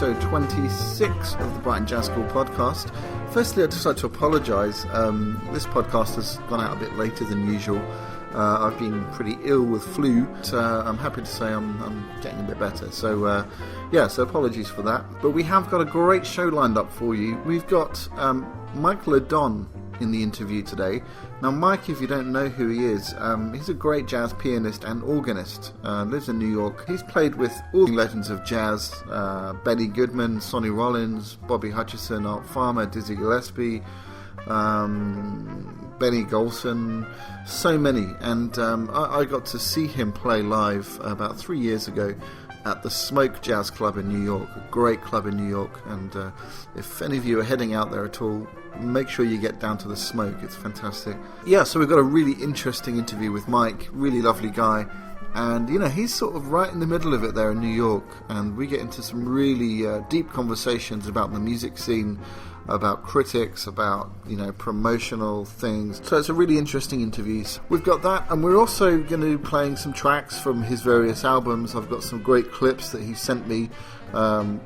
episode 26 of the Brighton Jazz School podcast. Firstly, I'd just like to apologise. This podcast has gone out a bit later than usual. I've been pretty ill with flu, so I'm happy to say I'm getting a bit better. So apologies for that. But we have got a great show lined up for you. We've got Mike LeDonne in the interview today. Now, Mike, if you don't know who he is, he's a great jazz pianist and organist. Lives in New York. He's played with all the legends of jazz: Benny Goodman, Sonny Rollins, Bobby Hutcherson, Art Farmer, Dizzy Gillespie, Benny Golson, so many. And I got to see him play live about 3 years ago at the Smoke Jazz Club in New York, a great club in New York. And if any of you are heading out there at all, make sure you get down to the Smoke. It's fantastic. Yeah, so we've got a really interesting interview with Mike, really lovely guy. And, you know, he's sort of right in the middle of it there in New York. And we get into some really deep conversations about the music scene, about critics, about, you know, promotional things. So it's a really interesting interview. We've got that, and we're also going to be playing some tracks from his various albums. I've got some great clips that he sent me,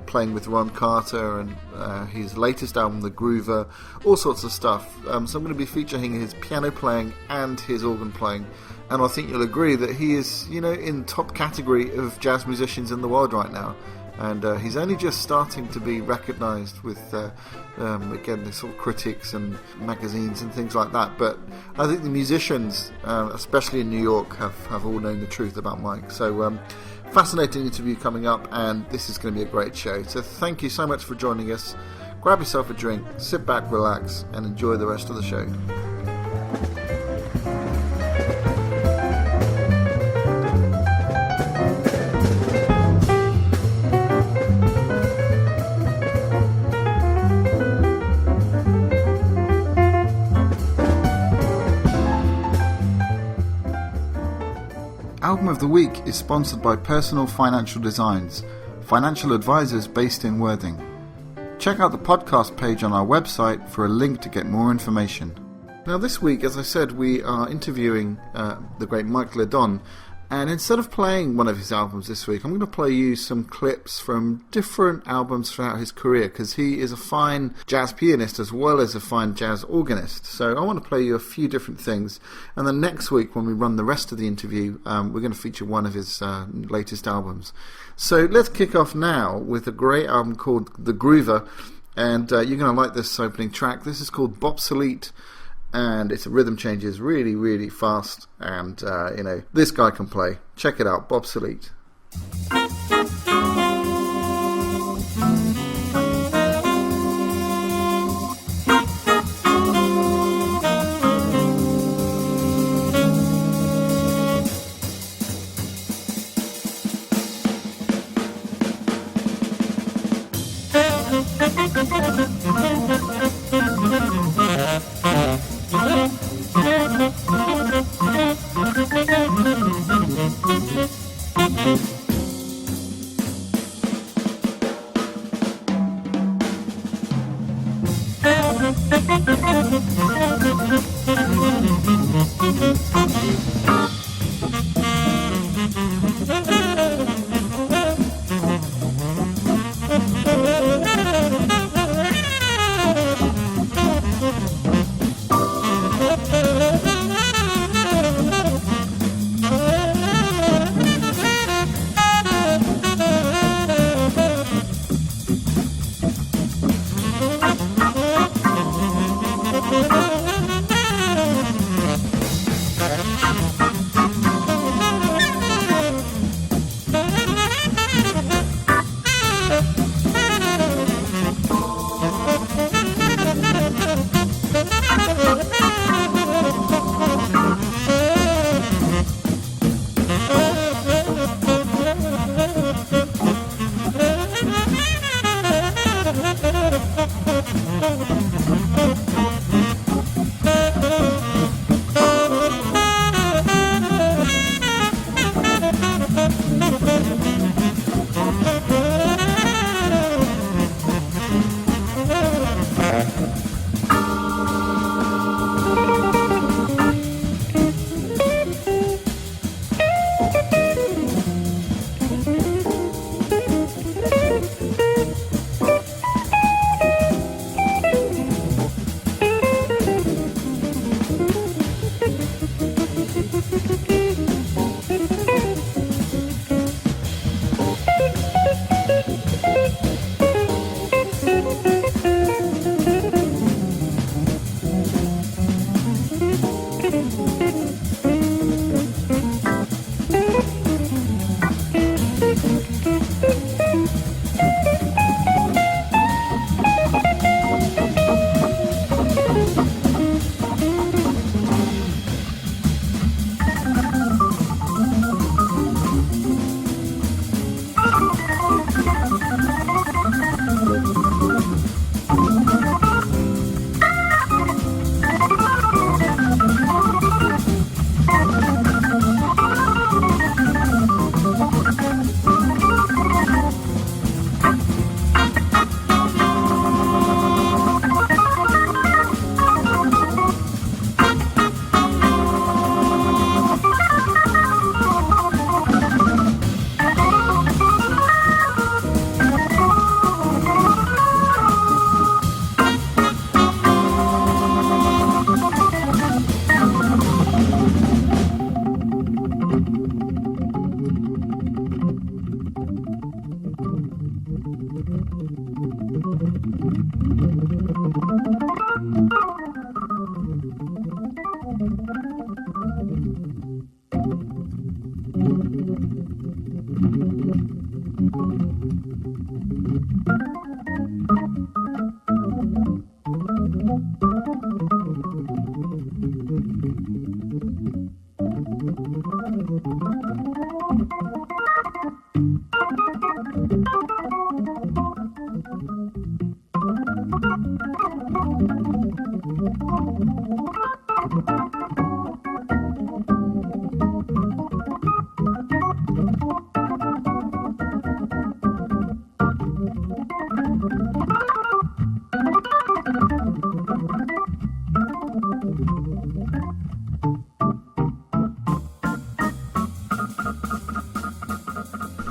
playing with Ron Carter and his latest album, The Groover, all sorts of stuff. So I'm going to be featuring his piano playing and his organ playing. And I think you'll agree that he is, you know, in top category of jazz musicians in the world right now. And he's only just starting to be recognised with, again, the sort of critics and magazines and things like that. But I think the musicians, especially in New York, have all known the truth about Mike. So fascinating interview coming up, and this is going to be a great show. So thank you so much for joining us. Grab yourself a drink, sit back, relax, and enjoy the rest of the show. Album of the Week is sponsored by Personal Financial Designs, financial advisors based in Worthing. Check out the podcast page on our website for a link to get more information. Now this week, as I said, we are interviewing the great Mike LeDonne, and instead of playing one of his albums this week, I'm going to play you some clips from different albums throughout his career, because he is a fine jazz pianist as well as a fine jazz organist. So I want to play you a few different things, and then next week when we run the rest of the interview, we're going to feature one of his latest albums. So let's kick off now with a great album called The Groover, and you're going to like this opening track. This is called Bobsolete, and its rhythm changes really, really fast, and you know, this guy can play. Check it out, Bobsolete.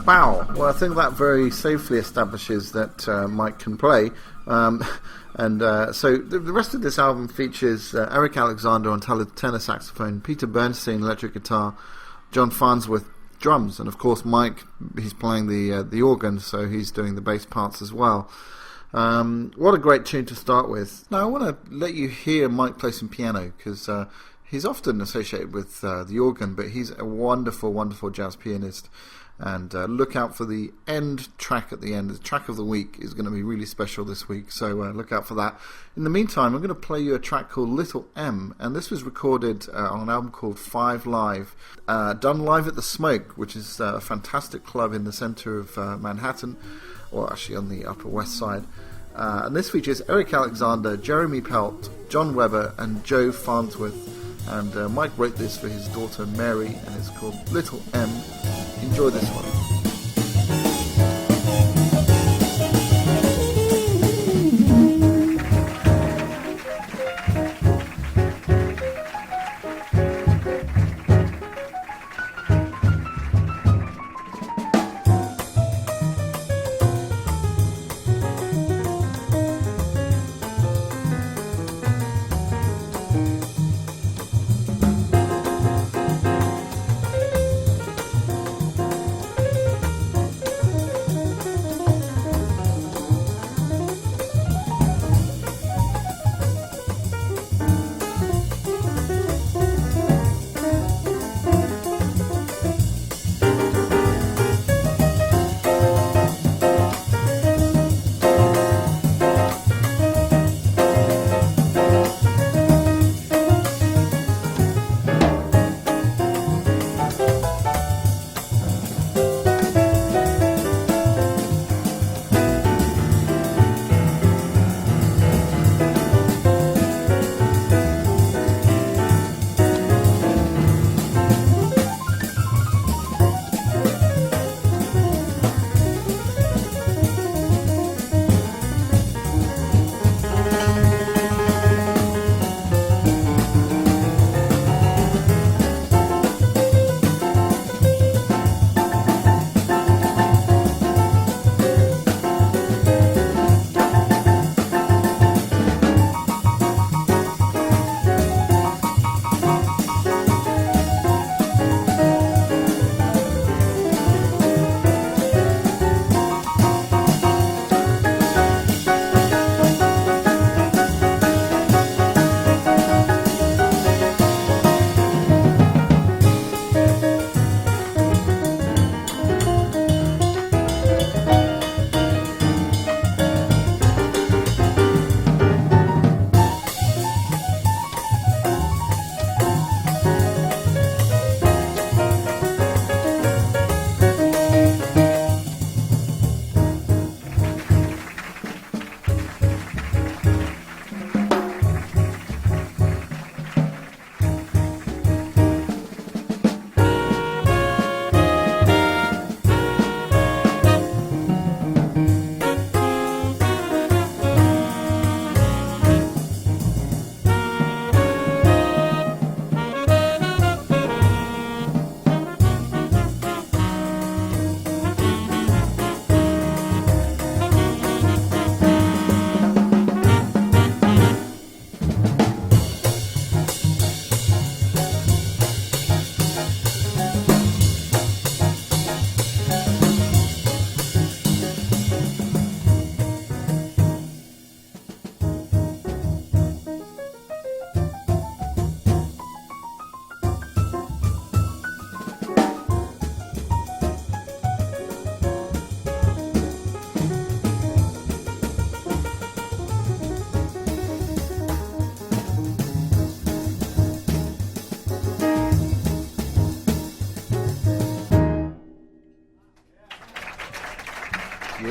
Wow, well, I think that very safely establishes that Mike can play. So the rest of this album features Eric Alexander on tenor saxophone, Peter Bernstein electric guitar, John Farnsworth drums, and of course Mike, he's playing the organ, so he's doing the bass parts as well. What a great tune to start with. Now I want to let you hear Mike play some piano, because he's often associated with the organ, but he's a wonderful, wonderful jazz pianist. And look out for the end track at the end. The track of the week is going to be really special this week, so look out for that. In the meantime, I'm going to play you a track called Little M, and this was recorded on an album called 5 Live, done live at the Smoke, which is a fantastic club in the centre of Manhattan, or actually on the Upper West Side. And this features Eric Alexander, Jeremy Pelt, John Webber, and Joe Farnsworth. And Mike wrote this for his daughter Mary, and it's called Little M. Enjoy this one.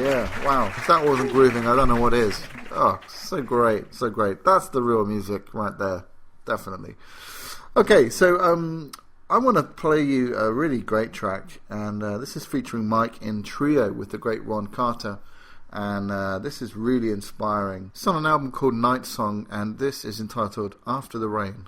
Yeah, wow. If that wasn't grooving, I don't know what is. Oh, so great, so great. That's the real music right there. Definitely. Okay, so I want to play you a really great track, and this is featuring Mike in trio with the great Ron Carter, and this is really inspiring. It's on an album called Night Song, and this is entitled After the Rain.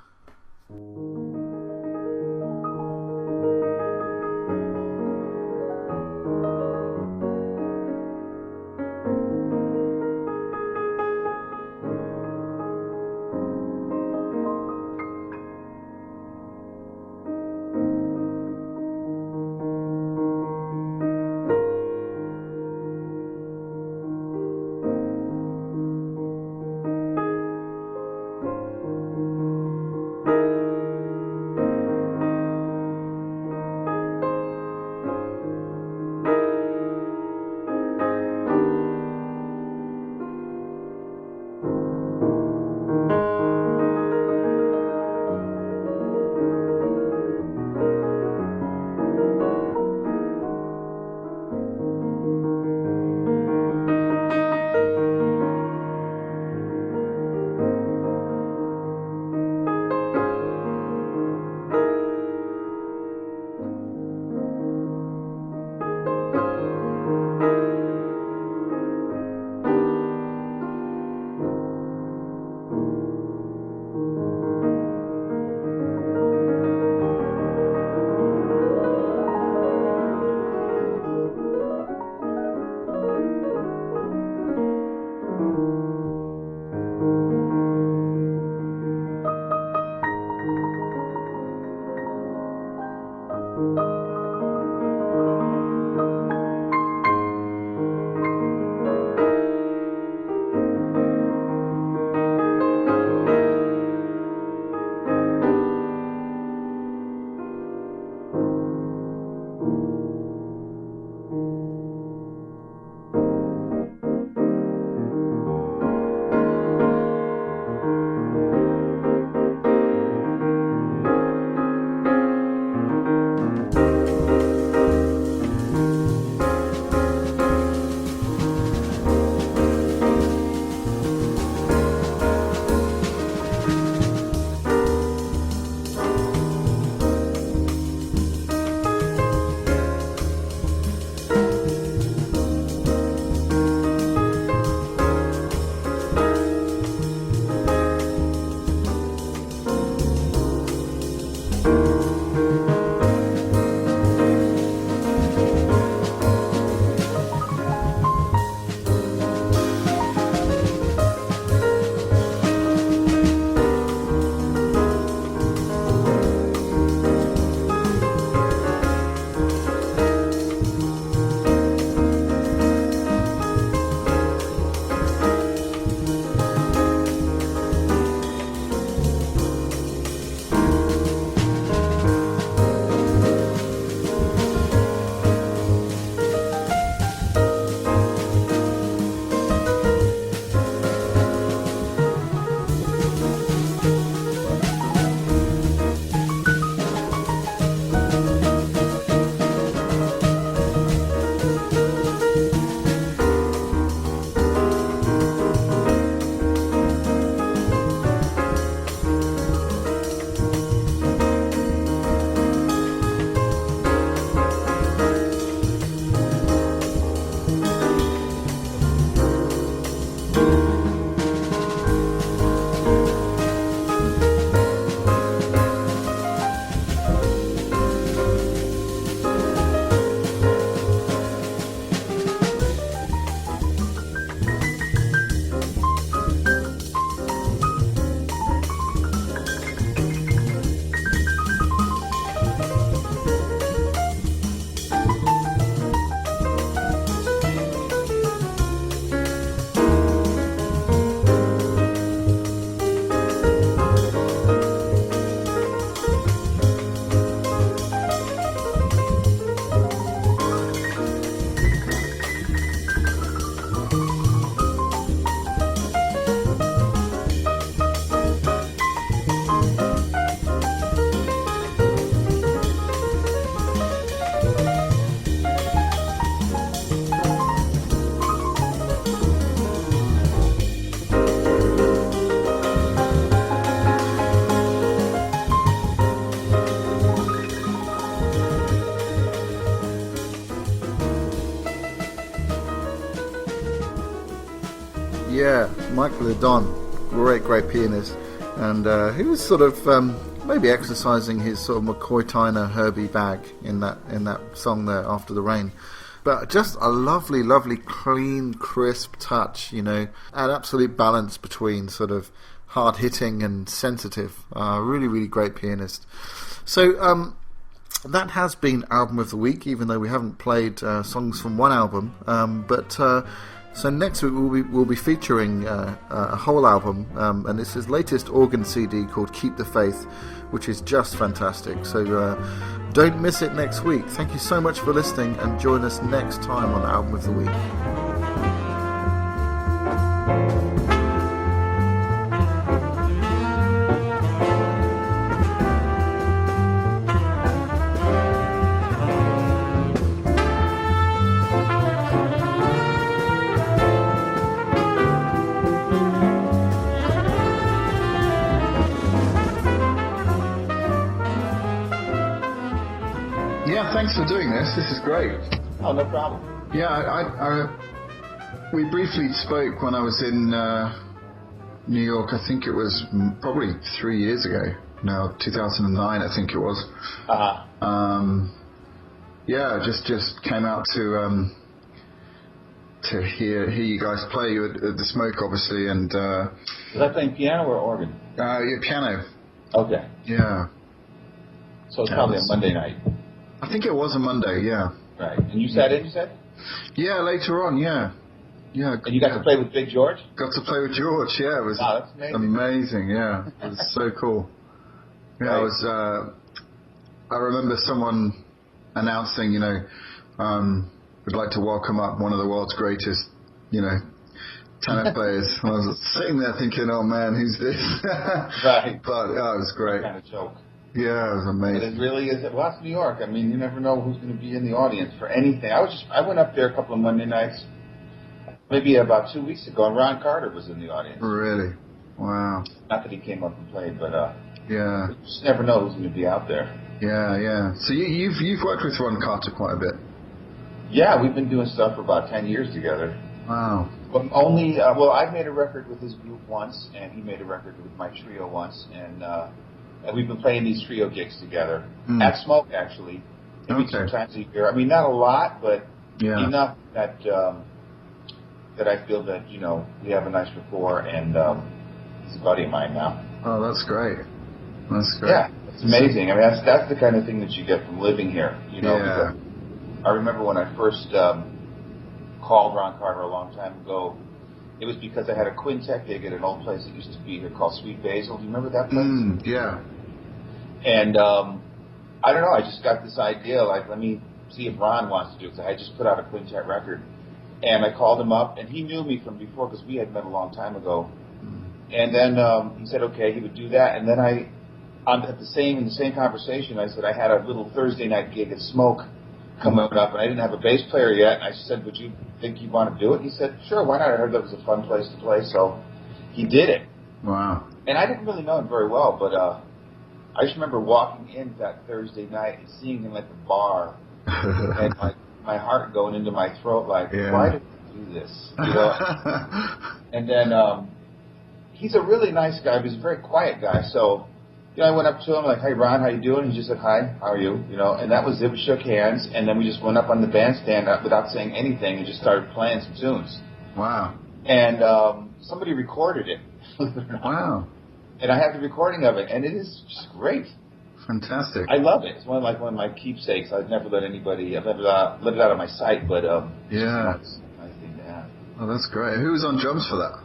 Mike LeDonne, great pianist, and he was sort of maybe exercising his sort of McCoy Tyner Herbie bag in that song there, After the Rain. But just a lovely, clean, crisp touch, an absolute balance between sort of hard-hitting and sensitive. Really great pianist. So that has been Album of the Week, even though we haven't played songs from one album. So next week we'll be featuring a whole album, and it's his latest organ CD called Keep the Faith, which is just fantastic. So don't miss it next week. Thank you so much for listening, and join us next time on Album of the Week. Thanks for doing this. This is great. Oh, no problem. Yeah, we briefly spoke when I was in New York. I think it was probably 3 years ago. No, 2009, I think it was. Yeah, just came out to hear you guys play at the Smoke, obviously, and. Was that playing piano or organ? Yeah, piano. Okay. Yeah. So it's probably a Monday night. I think it was a Monday, yeah. Right. And you sat in, you said? Yeah, later on, yeah. Yeah. And you got to play with Big George? Got to play with George, yeah. It was that's amazing. Amazing, yeah. It was so cool. Yeah, right. I remember someone announcing, we'd like to welcome up one of the world's greatest, tenor players. I was sitting there thinking, oh man, who's this? Right. But it was great. Kind of joke. Yeah, it was amazing. But it really is. Well, that's New York. I mean, you never know who's going to be in the audience for anything. I went up there a couple of Monday nights, maybe about 2 weeks ago, and Ron Carter was in the audience. Really? Wow. Not that he came up and played, but yeah. You just never know who's going to be out there. Yeah. So you've worked with Ron Carter quite a bit. Yeah, we've been doing stuff for about 10 years together. Wow. But only I've made a record with his group once, and he made a record with my trio once, and we've been playing these trio gigs together at Smoke, actually, maybe 2 times a year. I mean, not a lot, but enough that I feel that we have a nice rapport, and he's a buddy of mine now. Oh, that's great. That's great. Yeah, it's amazing. I mean, that's the kind of thing that you get from living here. Yeah. I remember when I first called Ron Carter a long time ago. It was because I had a quintet gig at an old place that used to be here called Sweet Basil. Do you remember that place? Yeah. And I don't know, I just got this idea, like, let me see if Ron wants to do it, because I had just put out a quintet record. And I called him up, and he knew me from before, because we had met a long time ago. And then he said, okay, he would do that. And then in the same conversation, I said I had a little Thursday night gig at Smoke coming up, and I didn't have a bass player yet. And I said, would you think you'd want to do it? He said, sure, why not? I heard that was a fun place to play, so he did it. Wow. And I didn't really know him very well, but I just remember walking in that Thursday night and seeing him at the bar, and my heart going into my throat, like, why did he do this? And then he's a really nice guy, but he's a very quiet guy, so I went up to him like, hey, Ron, how you doing? He just said, hi, how are you? And that was it. We shook hands, and then we just went up on the bandstand without saying anything and just started playing some tunes. Wow. And somebody recorded it. Wow. And I have the recording of it, and it is just great. Fantastic. I love it. It's one of my keepsakes. I've never let anybody, I've never let it out of my sight, but yeah. It's a nice thing to have. Oh, that's great. Who was on drums for that?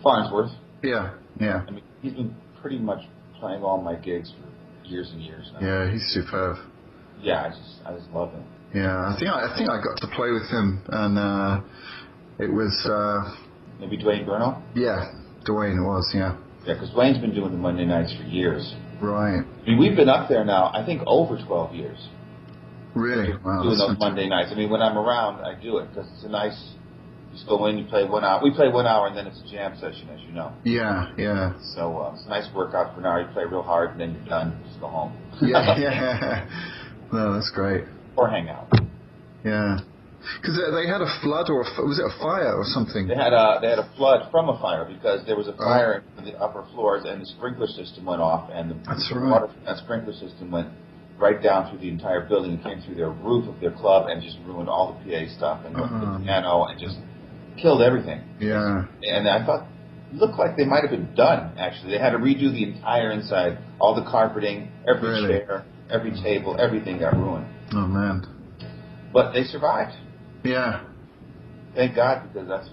Farnsworth. Yeah. I mean, he's been pretty much playing all my gigs for years and years now. Yeah, he's superb. Yeah, I just love him. Yeah, I think I got to play with him, and it was maybe Dwayne Burnell. Yeah, Dwayne it was. Yeah. Yeah, because Dwayne's been doing the Monday nights for years. Right. I mean, we've been up there now, I think, over 12 years. Really? Wow. Doing those Monday nights. I mean, when I'm around, I do it because it's a nice. You just go in, you play 1 hour. We play 1 hour, and then it's a jam session, as you know. Yeah. So it's a nice workout for an hour. You play real hard, and then you're done. Just go home. Yeah. No, that's great. Or hang out. Yeah. Because they had a flood, or was it a fire or something? They had a flood from a fire because there was a fire in the upper floors, and the sprinkler system went off, and the water from that sprinkler system went right down through the entire building and came through their roof of their club and just ruined all the PA stuff and the piano and just killed everything. Yeah. And I thought, looked like they might have been done, actually. They had to redo the entire inside, all the carpeting, every chair, every table, everything got ruined. Oh, man. But they survived. Yeah. Thank God, because that's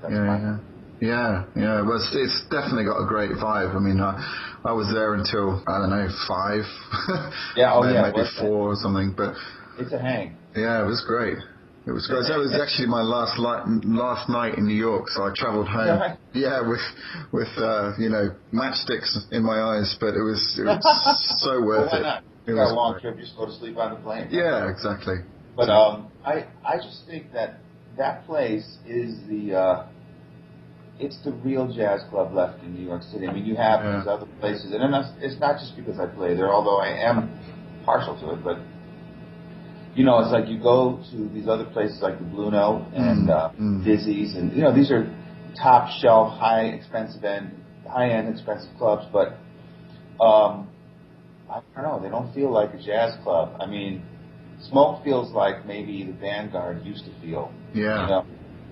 fine. Yeah. Well, it's definitely got a great vibe. I mean, I was there until, I don't know, 5. Maybe 4 or something. But it's a hang. Yeah, it was great. It was great. That was actually my last night in New York, so I travelled home. Yeah, with matchsticks in my eyes, but it was so worth it. Not? It was a long trip, just go to sleep on the plane. Yeah, exactly. But I just think that place is it's the real jazz club left in New York City. I mean, you have these other places, and it's not just because I play there, although I am partial to it, but it's like you go to these other places like the Blue Note and Dizzy's, and these are top shelf, high-end expensive clubs, but I don't know, they don't feel like a jazz club. I mean, Smoke feels like maybe the Vanguard used to feel. Yeah.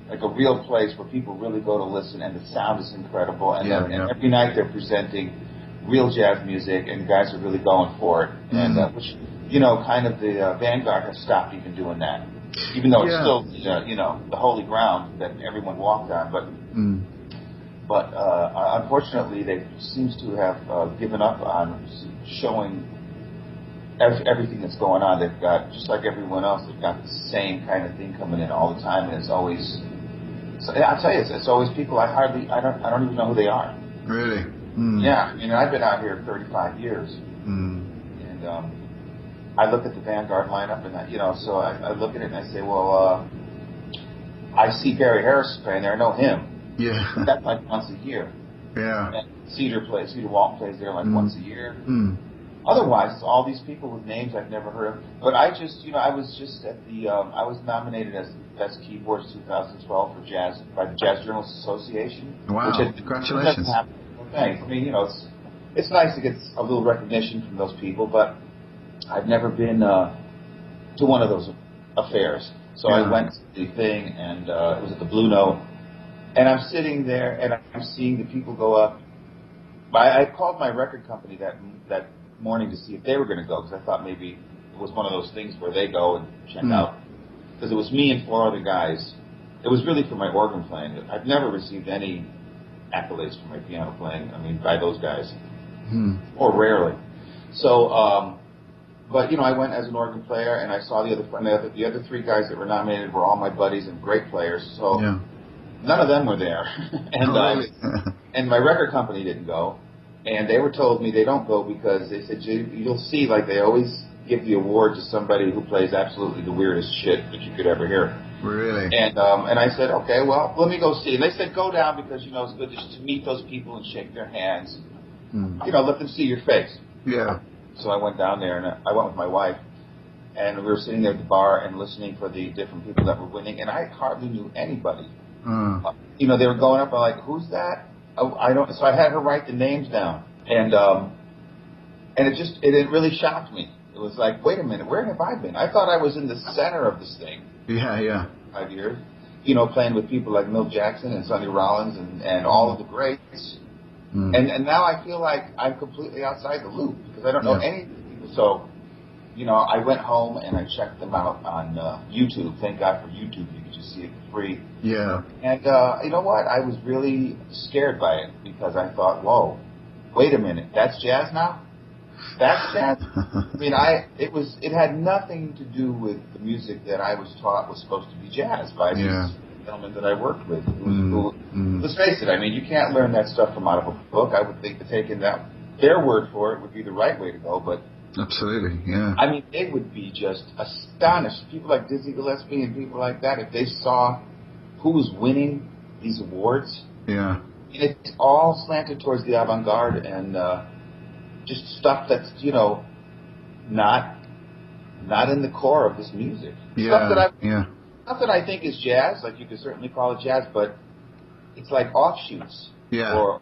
Like a real place where people really go to listen, and the sound is incredible, and every night they're presenting real jazz music, and guys are really going for it, and which kind of the Vanguard has stopped even doing that, even though it's still, the holy ground that everyone walked on. But unfortunately, they seems to have given up on showing everything that's going on. They've got, just like everyone else, they've got the same kind of thing coming in all the time, and it's always. I'll tell you, it's always people I don't even know who they are. Really? Yeah, I've been out here 35 years, and I look at the Vanguard lineup, and so I look at it and I say, well, I see Barry Harris playing there. I know him. Yeah. That's like once a year. Yeah. And Cedar Walton plays there like once a year. Otherwise, it's all these people with names I've never heard of. But I just, I was just at the, I was nominated as the best keyboardist 2012 for jazz by the Jazz Journalists Association. Wow! Congratulations. Thanks. I mean, it's nice to get a little recognition from those people, but I've never been to one of those affairs. So I went to the thing, and it was at the Blue Note, and I'm sitting there, and I'm seeing the people go up. I called my record company that morning to see if they were going to go, because I thought maybe it was one of those things where they go and check out. Because it was me and 4 other guys. It was really for my organ playing. I've never received any accolades for my piano playing, by those guys. Or rarely. So, but, I went as an organ player, and I saw the other 3 guys that were nominated were all my buddies and great players. So none of them were there. And my record company didn't go. And they were told me they don't go because they said, you'll see, like, they always give the award to somebody who plays absolutely the weirdest shit that you could ever hear. Really? And I said, okay, well, let me go see. And they said, go down because, it's good just to meet those people and shake their hands. Let them see your face. Yeah. So I went down there, and I went with my wife. And we were sitting there at the bar and listening for the different people that were winning. And I hardly knew anybody. They were going up, I'm like, who's that? I don't. So I had her write the names down, and it really shocked me. It was like, wait a minute, where have I been? I thought I was in the center of this thing. Yeah. 5 years, playing with people like Milt Jackson and Sonny Rollins and all of the greats. And now I feel like I'm completely outside the loop because I don't know any of these people. So, I went home and I checked them out on YouTube. Thank God for YouTube. You can just see it for free. Yeah. And you know what? I was really scared by it because I thought, whoa, wait a minute, that's jazz now? That's jazz? It had nothing to do with the music that I was taught was supposed to be jazz by these gentlemen that I worked with. Let's face it, you can't learn that stuff from out of a book. I would think that taking their word for it would be the right way to go, but absolutely, yeah. They would be just astonished. People like Dizzy Gillespie and people like that, if they saw who was winning these awards. Yeah. It's all slanted towards the avant-garde and just stuff that's, not in the core of this music. Yeah, Stuff that Not that I think is jazz, like you could certainly call it jazz, but it's like offshoots or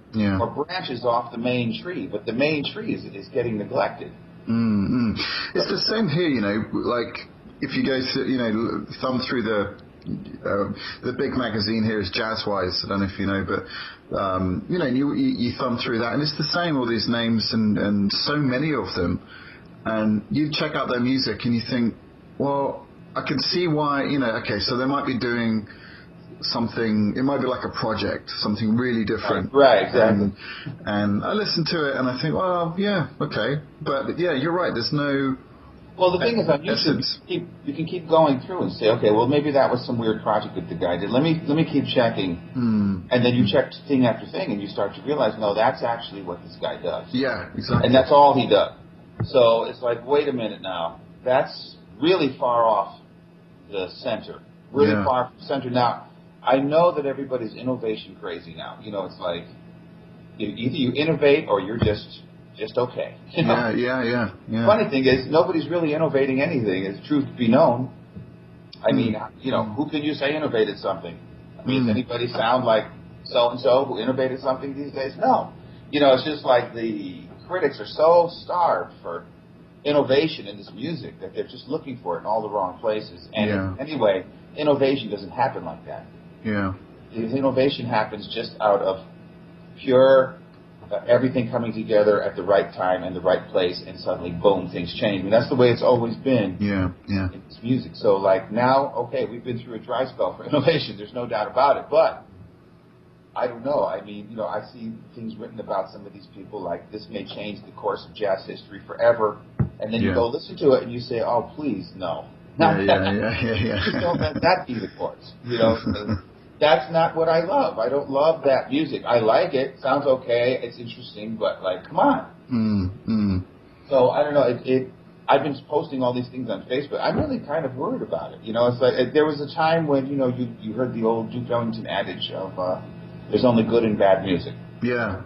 branches off the main tree. But the main tree is getting neglected. Mm-hmm. It's the same here, like if you go to, thumb through the big magazine here is Jazzwise. I don't know if you know, but you thumb through that, and it's the same. All these names and so many of them, and you check out their music and you think, well, I can see why. Okay, so they might be doing something. It might be like a project, something really different. Right, exactly. And I listen to it and I think, well, yeah, okay, but yeah, you're right. There's no. Well, the thing is, on YouTube, you can keep going through and say, okay, well, maybe that was some weird project that the guy did. Let me keep checking, and then you check thing after thing, and you start to realize, no, that's actually what this guy does. Yeah, exactly. And that's all he does. So it's like, wait a minute now, that's really far off the center, really far from the center. Now, I know that everybody's innovation crazy now. It's like either you innovate or you're just okay. Yeah. Funny thing is, nobody's really innovating anything. It's truth be known. I mean, who can you say innovated something? I mean, does anybody sound like so-and-so who innovated something these days? No. It's just like the critics are so starved for innovation in this music that they're just looking for it in all the wrong places. And anyway, innovation doesn't happen like that. Yeah. Innovation happens just out of pure everything coming together at the right time and the right place, and suddenly, boom, things change. I mean, that's the way it's always been in this music. So, like, now, okay, we've been through a dry spell for innovation. There's no doubt about it. But I don't know. I mean, I see things written about some of these people like this may change the course of jazz history forever. And then you go listen to it and you say, oh, please, no. Not that. Just don't let that be the course. That's not what I love. I don't love that music. I like it. Sounds okay. It's interesting, but like, come on. So I don't know. I've been posting all these things on Facebook. I'm really kind of worried about it. It's like there was a time when you heard the old Duke Ellington adage of there's only good and bad music. Yeah.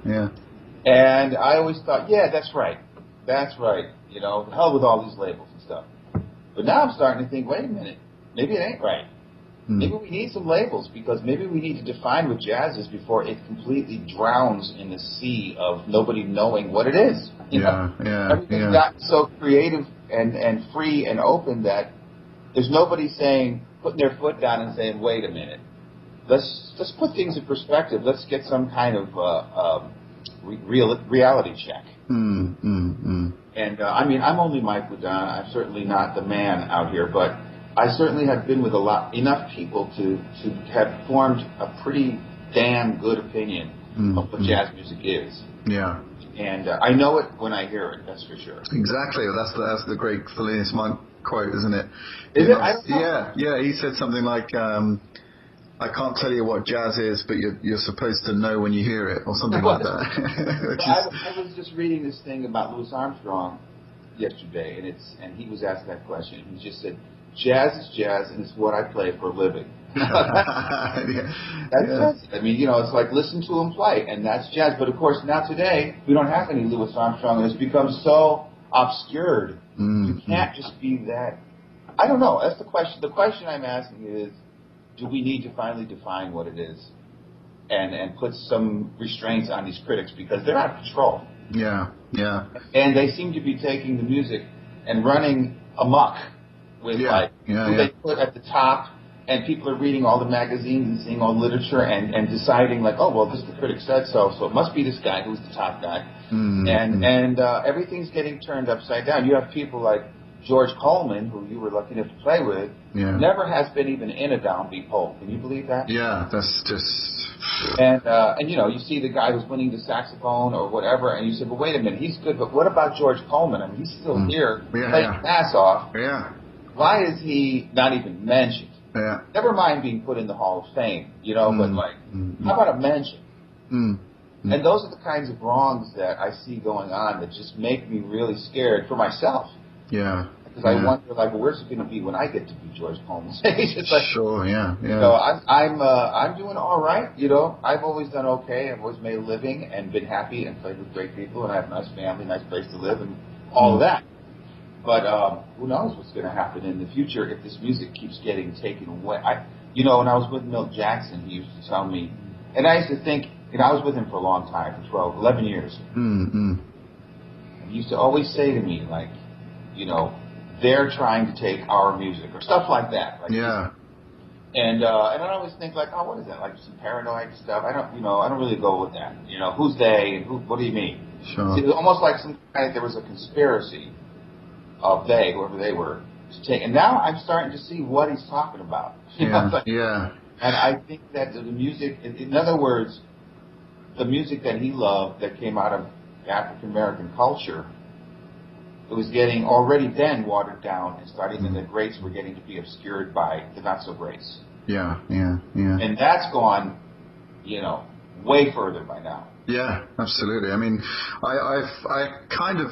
And I always thought, yeah, that's right. That's right. Hell with all these labels and stuff. But now I'm starting to think, wait a minute, maybe it ain't right. Maybe we need some labels, because maybe we need to define what jazz is before it completely drowns in the sea of nobody knowing what it is. Everything's gotten so creative and free and open that there's nobody putting their foot down and saying, wait a minute, let's put things in perspective. Let's get some kind of reality check. And I mean, I'm only Mike LeDonne. I'm certainly not the man out here, but I certainly have been with enough people to have formed a pretty damn good opinion of what jazz music is. Yeah. And I know it when I hear it, that's for sure. Exactly. Well, that's the great Phineas Newborn quote, isn't it? Is it? I don't know. Yeah. He said something like, I can't tell you what jazz is, but you're supposed to know when you hear it, or something like that. I was just reading this thing about Louis Armstrong yesterday, and he was asked that question. He just said, jazz is jazz, and it's what I play for a living. That's it. I mean, it's like listen to him play, and that's jazz. But of course, now today we don't have any Louis Armstrong, and it's become so obscured. You can't just be that. I don't know. That's the question. The question I'm asking is, do we need to finally define what it is, and put some restraints on these critics, because they're out of control. Yeah. And they seem to be taking the music and running amok with who they put at the top, and people are reading all the magazines and seeing all the literature and deciding like, oh, well, the critic said so it must be this guy who's the top guy. And everything's getting turned upside down. You have people like George Coleman, who you were lucky enough to play with, never has been even in a downbeat hole. Can you believe that? Yeah, that's just... And you see the guy who's winning the saxophone or whatever, and you say, well, wait a minute, he's good, but what about George Coleman? I mean, he's still here, playing his ass off. Yeah. Why is he not even mentioned? Yeah. Never mind being put in the Hall of Fame, but like, how about a mention? And those are the kinds of wrongs that I see going on that just make me really scared for myself. Yeah. Because I wonder, like, well, where's it going to be when I get to be George Coleman's age? It's like, sure, yeah. So I'm doing all right. I've always done okay. I've always made a living and been happy and played with great people, and I have a nice family, nice place to live, and all of that. But who knows what's going to happen in the future if this music keeps getting taken away. When I was with Milt Jackson, he used to tell me, and I used to think, I was with him for a long time, for 11 years. Mm-hmm. And he used to always say to me, like, they're trying to take our music, or stuff like that. Like, yeah. And I always think, like, oh, what is that? Like some paranoid stuff. I don't really go with that. Who's they? And what do you mean? Sure. See, it was almost like there was a conspiracy of whoever they were, to take. And now I'm starting to see what he's talking about. Yeah. And I think that the music, in other words, the music that he loved that came out of African American culture, it was getting already then watered down, and starting and the greats were getting to be obscured by the not so greats. Yeah. And that's gone, way further by now. Yeah, absolutely. I mean, I kind of,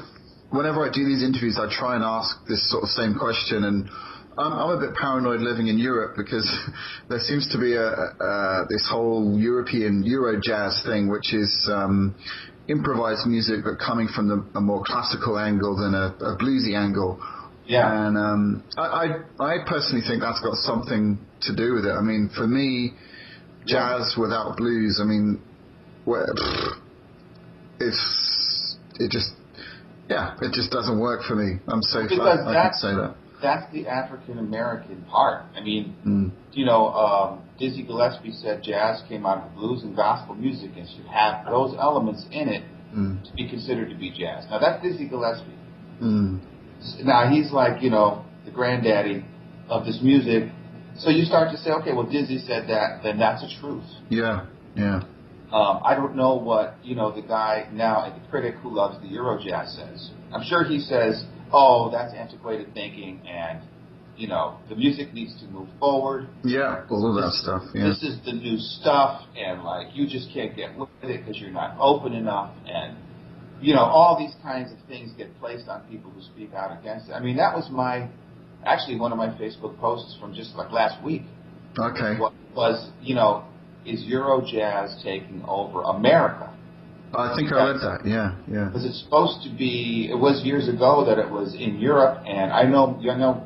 whenever I do these interviews, I try and ask this sort of same question, and I'm a bit paranoid living in Europe because there seems to be this whole European Euro jazz thing, which is improvised music but coming from a more classical angle than a bluesy angle. Yeah. And I personally think that's got something to do with it. I mean, for me, jazz without blues, I mean, it just doesn't work for me. I can say that. That's the African American part. I mean, Dizzy Gillespie said jazz came out of blues and gospel music and should have those elements in it to be considered to be jazz. Now that's Dizzy Gillespie. Now he's like, the granddaddy of this music. So you start to say, okay, well, Dizzy said that, then that's a truth. Yeah. I don't know what, the guy now, the critic who loves the Euro jazz says. I'm sure he says, oh, that's antiquated thinking, and, the music needs to move forward. Yeah, all of that stuff. Yeah. This is the new stuff, and, you just can't get with it because you're not open enough, and, all these kinds of things get placed on people who speak out against it. I mean, that was one of my Facebook posts from just, last week. Okay. Was, is Euro jazz taking over America? I think I read that, yeah. Was it supposed to be, it was years ago that it was in Europe, and I know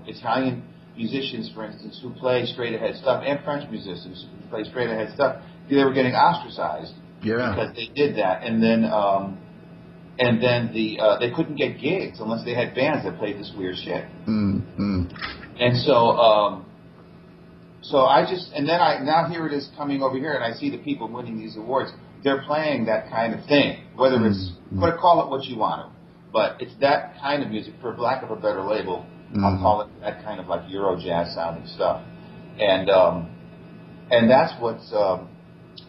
Italian musicians, for instance, who play straight-ahead stuff, and French musicians who play straight-ahead stuff, they were getting ostracized because they did that, and then they couldn't get gigs unless they had bands that played this weird shit. And so now here it is coming over here, and I see the people winning these awards. They're playing that kind of thing, whether it's, call it what you want to, but it's that kind of music, for lack of a better label. I'll call it that kind of Euro jazz sounding stuff, and that's what's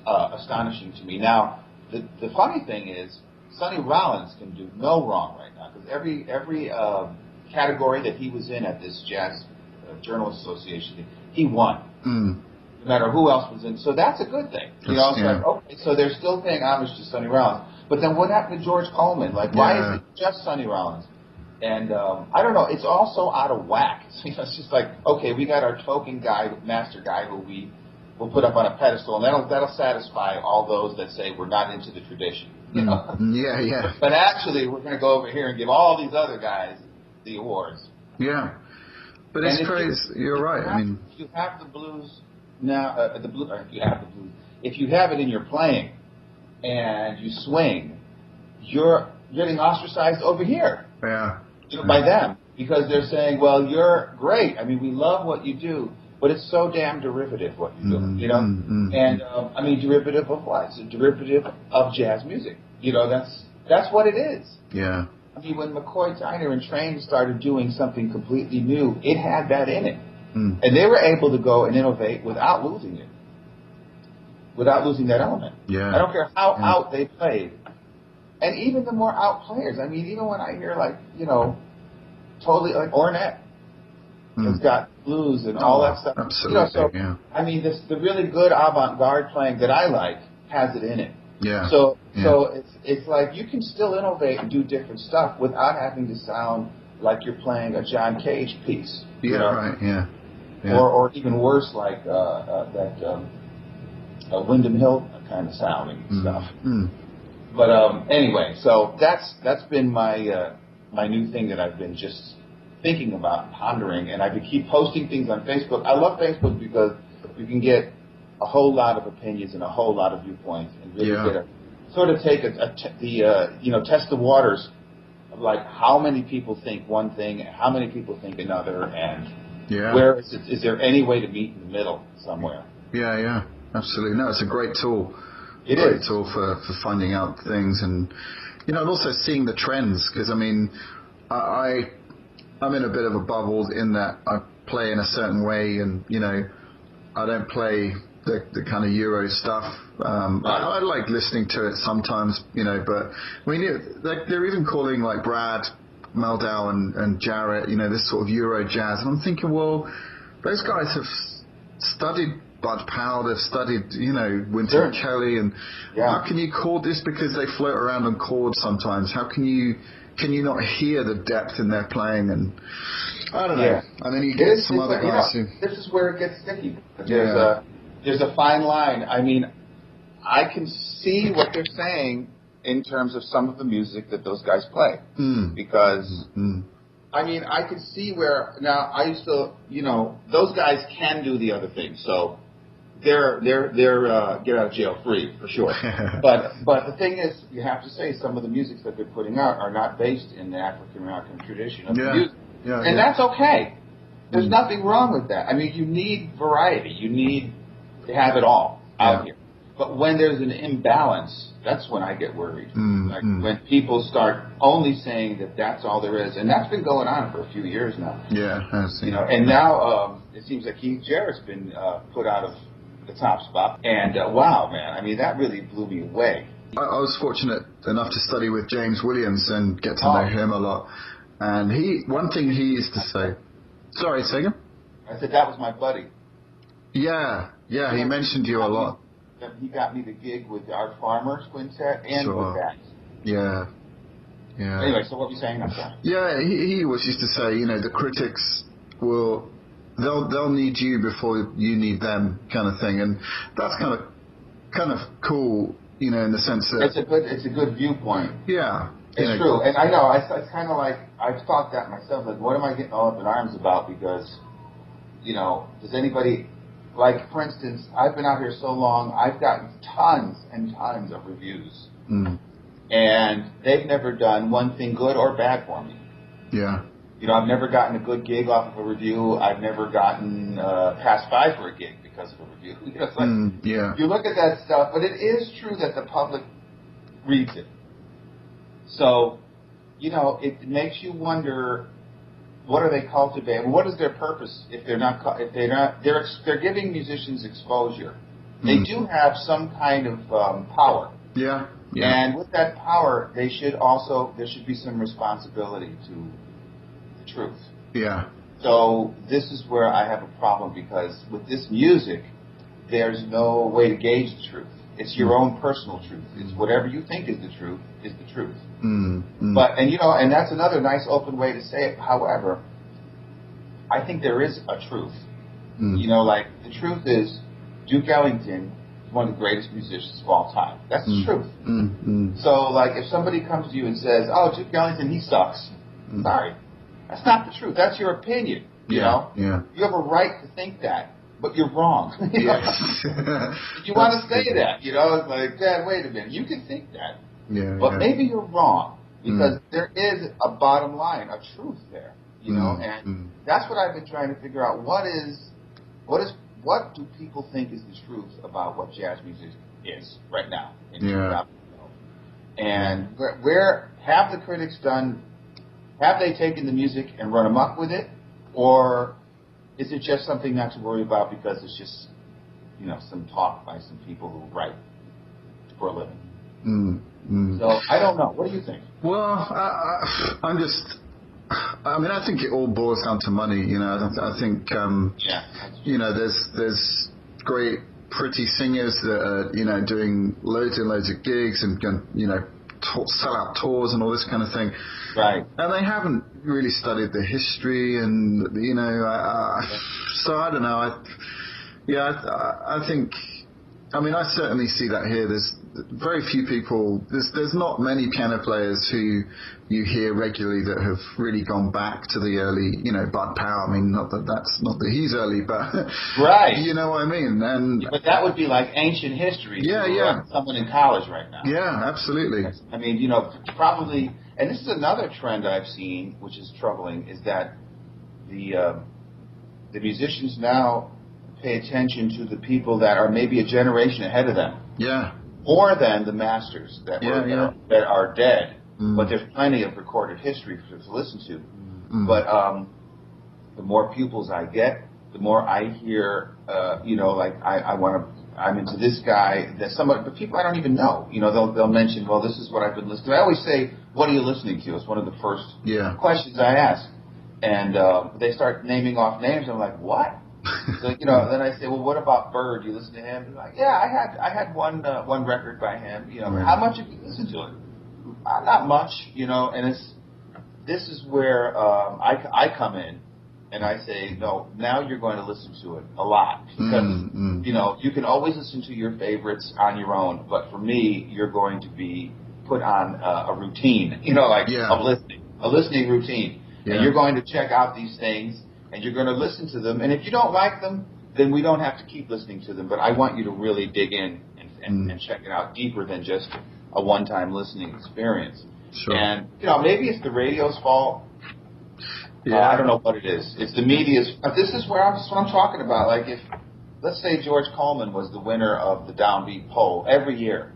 astonishing to me. Now, the funny thing is, Sonny Rollins can do no wrong right now, because every category that he was in at this Jazz Journalists Association, he won. No matter who else was in. So that's a good thing. Okay, so they're still paying homage to Sonny Rollins. But then what happened to George Coleman? Why is it just Sonny Rollins? And I don't know. It's also out of whack. It's just okay, we got our token guy, master guy, who we will put up on a pedestal, and that'll satisfy all those that say we're not into the tradition. Yeah. But actually, we're going to go over here and give all these other guys the awards. Yeah. But it's crazy. You're right. If you have the blues now, if you have it in your playing and you swing, you're getting ostracized over here. Yeah. By them, because they're saying, well, you're great. I mean, we love what you do, but it's so damn derivative what you do, And derivative of what? It's a derivative of jazz music. That's what it is. Yeah. I mean, when McCoy Tyner and Train started doing something completely new, it had that in it. And they were able to go and innovate without losing it, without losing that element. Yeah. I don't care how out they played. And even the more out players, I mean, even when I hear totally Ornette has got blues and all that stuff. Absolutely, I mean, the really good avant-garde playing that I like has it in it. Yeah. So it's you can still innovate and do different stuff without having to sound like you're playing a John Cage piece. Right, yeah. Or even worse, that Wyndham Hill kind of sounding stuff. But anyway, so that's been my my new thing that I've been just thinking about, pondering, and I keep posting things on Facebook. I love Facebook because you can get a whole lot of opinions and a whole lot of viewpoints, and really get a sort of take test the waters of like how many people think one thing and how many people think another, and where is there any way to meet in the middle somewhere? Yeah, absolutely. No, it's a great tool. Great tool for finding out things, and and also seeing the trends, because I mean, I'm in a bit of a bubble in that I play in a certain way, and I don't play the kind of Euro stuff. I like listening to it sometimes, but I mean, they're even calling like Brad Meldau and Jarrett, this sort of Euro jazz, and I'm thinking, well, those guys have studied Bud Powell, they've studied, Wynton Kelly, and how can you call this, because they float around on chords sometimes? How can you not hear the depth in their playing? And I don't know. Yeah. And then you get some other guys who... This is where it gets sticky. There's a fine line. I mean, I can see what they're saying in terms of some of the music that those guys play. Because, I mean, I could see where... Now, I used to, those guys can do the other thing. So they're get out of jail free, for sure. But the thing is, you have to say some of the music that they're putting out are not based in the African American tradition of music. And that's okay. There's nothing wrong with that. I mean, you need variety. You need to have it all out here. But when there's an imbalance, that's when I get worried. When people start only saying that that's all there is. And that's been going on for a few years now. Yeah, I've seen it. And now it seems like Keith Jarrett's been put out of the top spot. And wow, man, I mean, that really blew me away. I was fortunate enough to study with James Williams and get to know him a lot. And one thing he used to say... Sorry, say again? I said that was my buddy. Yeah, he mentioned you a lot. He got me the gig with our Farmers Quintet and with that. Yeah. Anyway, so what were you saying? I'm sorry. Yeah, he always used to say, the critics will... They'll need you before you need them, kind of thing, and that's kind of cool, in the sense that it's a good viewpoint. Yeah, it's true, and I know it's kind of like I've thought that myself. Like, what am I getting all up in arms about? Because, does anybody, like, for instance, I've been out here so long, I've gotten tons and tons of reviews, and they've never done one thing good or bad for me. Yeah. I've never gotten a good gig off of a review. I've never gotten passed by for a gig because of a review. It's like, you look at that stuff, but it is true that the public reads it. So, it makes you wonder, what are they cultivating? What is their purpose if they're giving musicians exposure? They do have some kind of power. Yeah. And with that power, there should be some responsibility to truth. Yeah. So this is where I have a problem, because with this music, there's no way to gauge the truth. It's your own personal truth. It's whatever you think is the truth is the truth. But and that's another nice open way to say it. However, I think there is a truth. Like the truth is Duke Ellington is one of the greatest musicians of all time. That's the truth. So like if somebody comes to you and says, "Oh, Duke Ellington, he sucks," sorry. That's not the truth. That's your opinion. You know? Yeah. You have a right to think that, but you're wrong. You want to say that, It's like, Dad, wait a minute. You can think that. But maybe you're wrong, because there is a bottom line, a truth there, and that's what I've been trying to figure out. What do people think is the truth about what jazz music is right now in 2012? And where have the critics done? Have they taken the music and run amok with it, or is it just something not to worry about because it's just, some talk by some people who write for a living? So I don't know. What do you think? Well, I think it all boils down to money. I think there's great, pretty singers that are doing loads and loads of gigs and sell out tours and all this kind of thing. Right. And they haven't really studied the history, and so I don't know. I think I mean, I certainly see that here. There's very few people. There's not many piano players who you hear regularly that have really gone back to the early, Bud Powell. I mean, not that he's early, but right. You know what I mean. And but that would be like ancient history. Yeah. Someone in college right now. Yeah, absolutely. I mean, probably, and this is another trend I've seen, which is troubling, is that the musicians now pay attention to the people that are maybe a generation ahead of them. Yeah. More than the masters that are dead. But there's plenty of recorded history to listen to. But the more pupils I get, the more I hear, I'm into this guy. But people I don't even know. They'll mention, well, this is what I've been listening to. I always say, what are you listening to? It's one of the first questions I ask. And they start naming off names. I'm like, what? So, then I say, well, what about Bird? You listen to him? They're like, yeah, I had one record by him. How much have you listened to it? Not much, and this is where I come in and I say, no, now you're going to listen to it a lot because, you can always listen to your favorites on your own, but for me, you're going to be put on a routine, of listening, a listening routine. Yeah. And you're going to check out these things and you're going to listen to them. And if you don't like them, then we don't have to keep listening to them. But I want you to really dig in and check it out deeper than just a one-time listening experience. Sure. And, maybe it's the radio's fault. Yeah. I don't know what it is. It's the media's. This is what I'm talking about. Like if, let's say George Coleman was the winner of the Downbeat poll every year.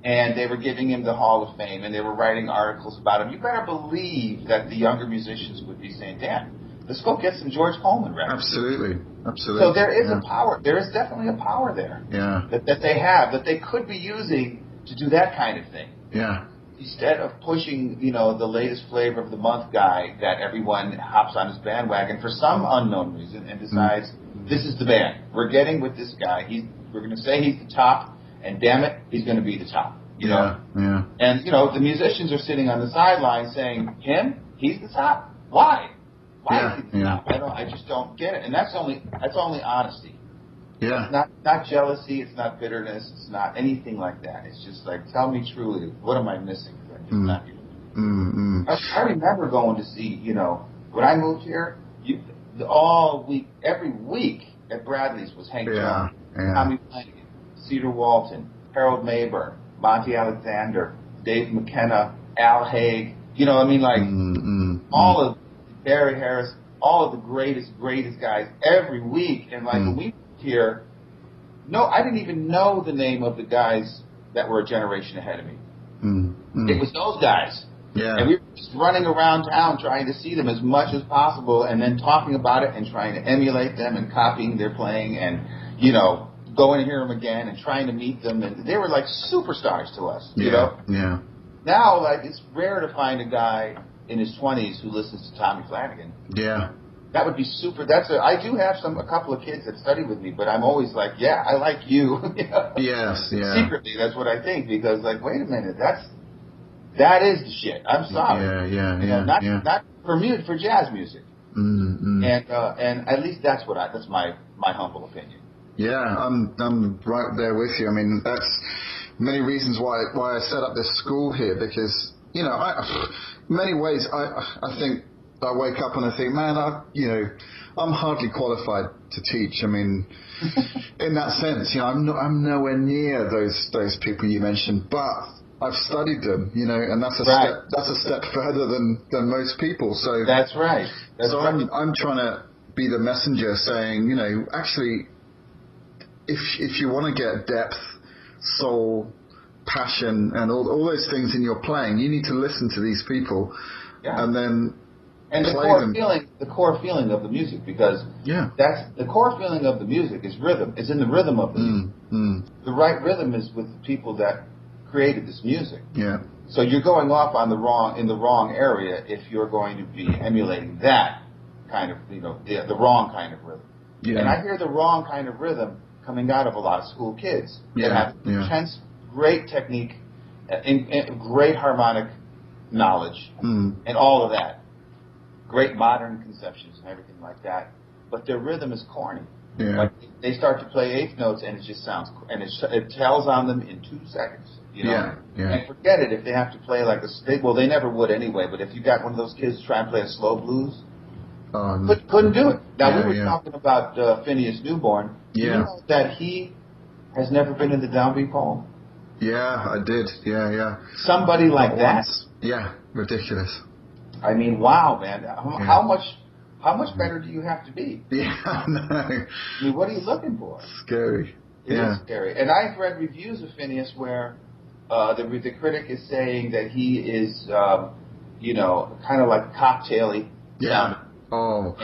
And they were giving him the Hall of Fame, and they were writing articles about him. You better believe that the younger musicians would be saying, damn, let's go get some George Coleman records. Absolutely. So there is a power. There is definitely a power there. Yeah. That they have, that they could be using to do that kind of thing. Yeah. Instead of pushing, the latest flavor of the month guy that everyone hops on his bandwagon for some unknown reason and decides, this is the band. We're getting with this guy. We're going to say he's the top, and damn it, he's going to be the top. Yeah. And, the musicians are sitting on the sidelines saying, him? He's the top? Why? Why is he the top? I just don't get it. And that's only honesty. Yeah. It's not jealousy. It's not bitterness. It's not anything like that. It's just like, tell me truly, what am I missing? I'm just not here. I remember going to see, when I moved here, every week at Bradley's was Hank Jones, Tommy Flanagan, Cedar Walton, Harold Mayburn, Monty Alexander, Dave McKenna, Al Haig. All of Barry Harris, all of the greatest guys every week. And when we moved here, I didn't even know the name of the guys that were a generation ahead of me. It was those guys. Yeah. And we were just running around town trying to see them as much as possible and then talking about it and trying to emulate them and copying their playing and, going to hear them again and trying to meet them. And they were like superstars to us, Yeah. Now, it's rare to find a guy in his 20s who listens to Tommy Flanagan. Yeah. That would be super. I do have a couple of kids that study with me, but I'm always like, yeah, I like you. Yes, yeah. Secretly, that's what I think because, wait a minute, that is the shit. I'm sorry. Yeah. Not for for jazz music. And at least that's my humble opinion. Yeah, I'm right there with you. I mean, that's many reasons why I set up this school here because in many ways I think I wake up and I think, man, I'm hardly qualified to teach. I mean, in that sense, I'm nowhere near those people you mentioned, but I've studied them, and that's a step further than most people. So that's right. I'm trying to be the messenger, saying, actually, if you want to get depth, soul, passion, and all those things in your playing, you need to listen to these people, and then. And the core feeling of the music, because that's the core feeling of the music is rhythm. It's in the rhythm of the music. The right rhythm is with the people that created this music. Yeah. So you're going off in the wrong area if you're going to be emulating that kind of, the wrong kind of rhythm. Yeah. And I hear the wrong kind of rhythm coming out of a lot of school kids that have intense, great technique, and great harmonic knowledge, and all of that. Great modern conceptions and everything like that, but their rhythm is corny. Yeah. Like they start to play eighth notes, and it just sounds, and it tells on them in 2 seconds. You know? Yeah, yeah. And forget it if they have to play like they never would anyway. But if you got one of those kids try and play a slow blues, couldn't do it. Now we were talking about Phineas Newborn. Yeah. Do you know that he has never been in the downbeat poll? Yeah, I did. Yeah. Somebody like that. Once. Yeah, ridiculous. I mean, wow, man. How much better do you have to be? Yeah, I know. I mean, what are you looking for? Scary. It is scary. And I've read reviews of Phineas where the critic is saying that he is, kind of like cocktaily. Yeah. Oh.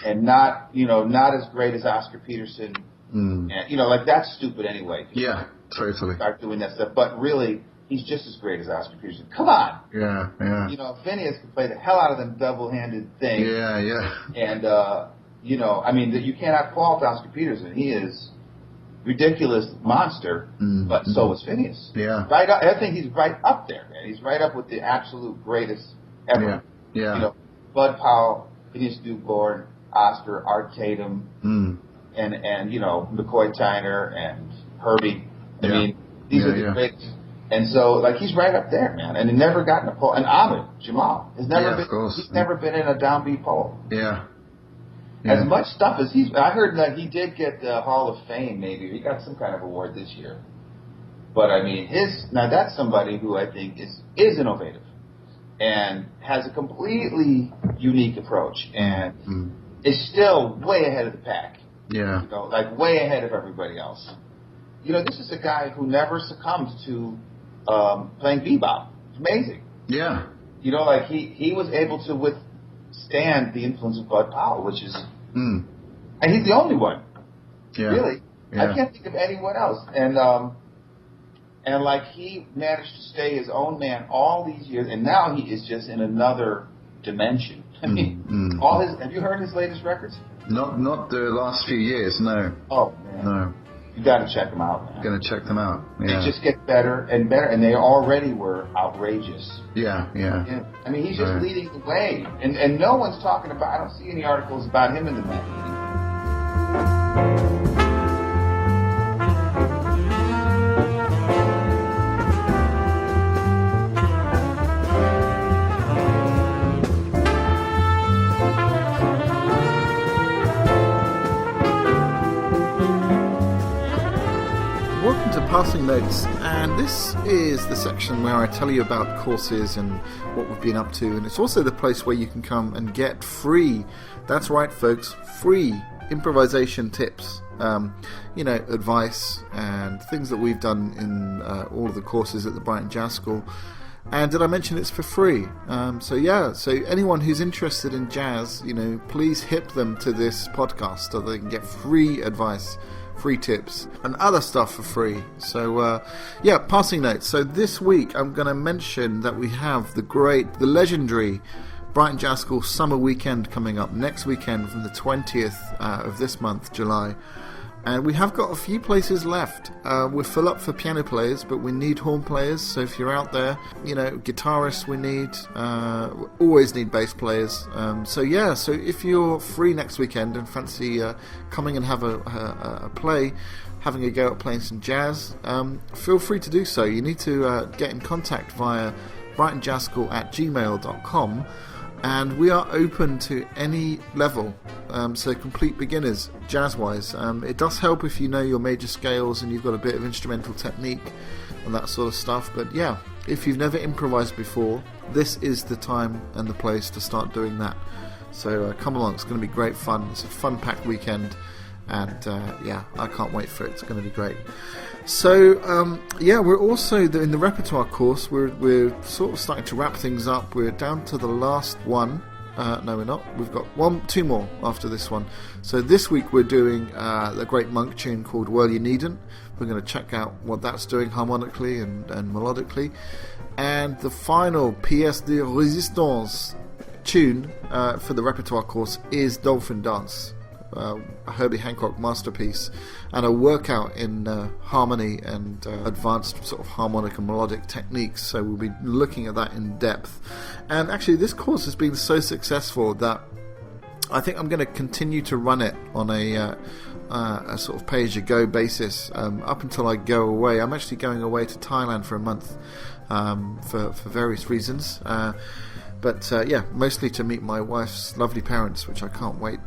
And not as great as Oscar Peterson. Mm. And, like that's stupid anyway. Yeah, totally. Start doing that stuff. But really, he's just as great as Oscar Peterson. Come on. Yeah. Phineas can play the hell out of them double-handed things. Yeah. And, you cannot fault Oscar Peterson. He is ridiculous monster, but so is Phineas. Yeah. Right up, I think he's right up there, man. He's right up with the absolute greatest ever. Yeah. Bud Powell, Phineas Newborn, Oscar, Art Tatum, and McCoy Tyner and Herbie. I mean, these are the greatest. And so, he's right up there, man. And he never gotten a poll. And Ahmed Jamal has never been. He's never been in a downbeat poll. Yeah. As much stuff as I heard that he did get the Hall of Fame. Maybe he got some kind of award this year. But I mean, that's somebody who I think is innovative and has a completely unique approach and is still way ahead of the pack. Yeah. Way ahead of everybody else. This is a guy who never succumbed to playing bebop. It's amazing. Yeah. He was able to withstand the influence of Bud Powell, which is, and he's the only one. Yeah. Really. Yeah. I can't think of anyone else. And he managed to stay his own man all these years, and now he is just in another dimension. I mean, have you heard his latest records? Not the last few years, no. Oh, man. No. You got to check them out, man. Going to check them out. Yeah. They just get better and better, and they already were outrageous. Yeah. I mean, he's just leading the way, and no one's talking about. I don't see any articles about him in the magazine. Passing Notes, and this is the section where I tell you about courses and what we've been up to, and it's also the place where you can come and get free, that's right folks, free improvisation tips, advice and things that we've done in all of the courses at the Brighton Jazz School. And did I mention it's for free? So anyone who's interested in jazz, please hip them to this podcast so they can get free advice, free tips, and other stuff for free. So, Passing Notes. So this week I'm going to mention that we have the legendary Brighton Jazz School Summer Weekend coming up next weekend from the 20th of this month, July. And we have got a few places left. We're full up for piano players, but we need horn players. So if you're out there, guitarists we need. Always need bass players. So if you're free next weekend and fancy coming and have a play, having a go at playing some jazz, feel free to do so. You need to get in contact via brightonjazzschool@gmail.com. And we are open to any level, so complete beginners, jazz-wise. It does help if you know your major scales and you've got a bit of instrumental technique and that sort of stuff. But yeah, if you've never improvised before, this is the time and the place to start doing that. So come along, it's going to be great fun. It's a fun-packed weekend, and I can't wait for it. It's going to be great. So, we're also in the repertoire course. We're sort of starting to wrap things up. We're down to the last one. No, we're not. We've got two more after this one. So this week we're doing the great Monk tune called Well You Needn't. We're going to check out what that's doing harmonically and melodically. And the final pièce de résistance tune for the repertoire course is Dolphin Dance. A Herbie Hancock masterpiece, and a workout in harmony and advanced sort of harmonic and melodic techniques. So we'll be looking at that in depth. And actually this course has been so successful that I think I'm going to continue to run it on a sort of pay-as-you-go basis up until I go away. I'm actually going away to Thailand for a month for various reasons. But mostly to meet my wife's lovely parents, which I can't wait.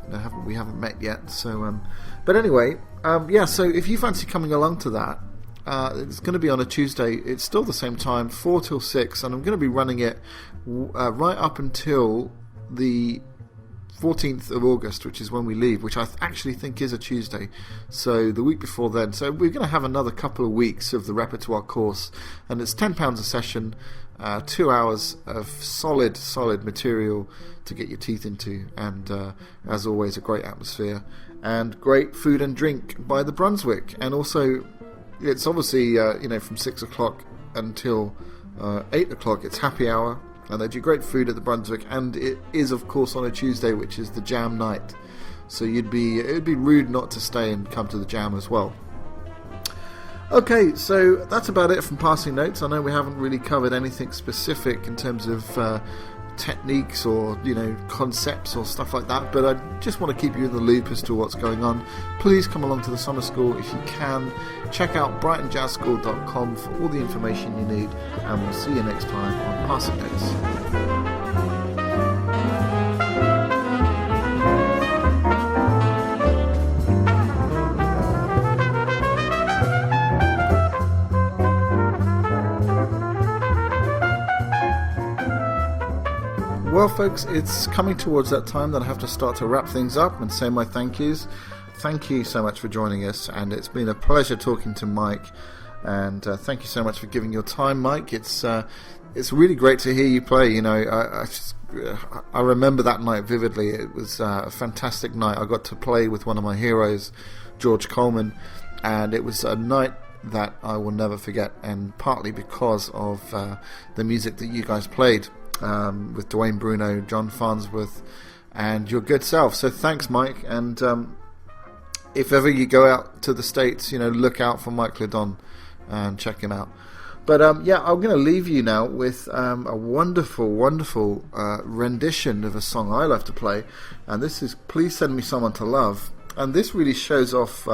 We haven't met yet. So, but anyway, so if you fancy coming along to that, it's going to be on a Tuesday. It's still the same time, 4 till 6, and I'm going to be running it right up until the 14th of August, which is when we leave, which I actually think is a Tuesday, so the week before then. So we're going to have another couple of weeks of the repertoire course, and it's £10 a session, 2 hours of solid material to get your teeth into, and as always, a great atmosphere, and great food and drink by the Brunswick. And also, it's obviously, from 6 o'clock until 8 o'clock, it's happy hour. And they do great food at the Brunswick, and it is, of course, on a Tuesday, which is the jam night. So it would be rude not to stay and come to the jam as well. Okay, so that's about it from Passing Notes. I know we haven't really covered anything specific in terms of techniques or concepts or stuff like that, but I just want to keep you in the loop as to what's going on. Please come along to the summer school if you can. Check out brightonjazzschool.com for all the information you need, and we'll see you next time on Passing Notes. Well, folks, it's coming towards that time that I have to start to wrap things up and say my thank yous. Thank you so much for joining us, and it's been a pleasure talking to Mike. And thank you so much for giving your time, Mike. It's really great to hear you play. I remember that night vividly. It was a fantastic night. I got to play with one of my heroes, George Coleman, and it was a night that I will never forget. And partly because of the music that you guys played. With Dwayne Bruno, John Farnsworth, and your good self. So thanks, Mike. And if ever you go out to the States, look out for Mike LeDonne and check him out. But I'm going to leave you now with a wonderful rendition of a song I love to play, and this is "Please Send Me Someone to Love." And this really shows off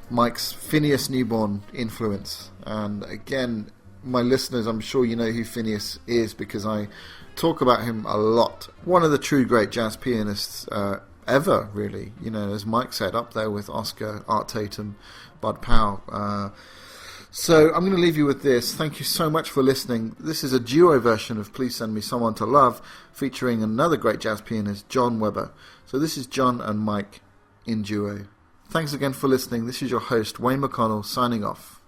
Mike's Phineas Newborn influence. And again, my listeners, I'm sure you know who Phineas is because I talk about him a lot. One of the true great jazz pianists ever, really. As Mike said, up there with Oscar, Art Tatum, Bud Powell. So I'm going to leave you with this. Thank you so much for listening. This is a duo version of Please Send Me Someone to Love, featuring another great jazz pianist, John Webber. So this is John and Mike in duo. Thanks again for listening. This is your host, Wayne McConnell, signing off.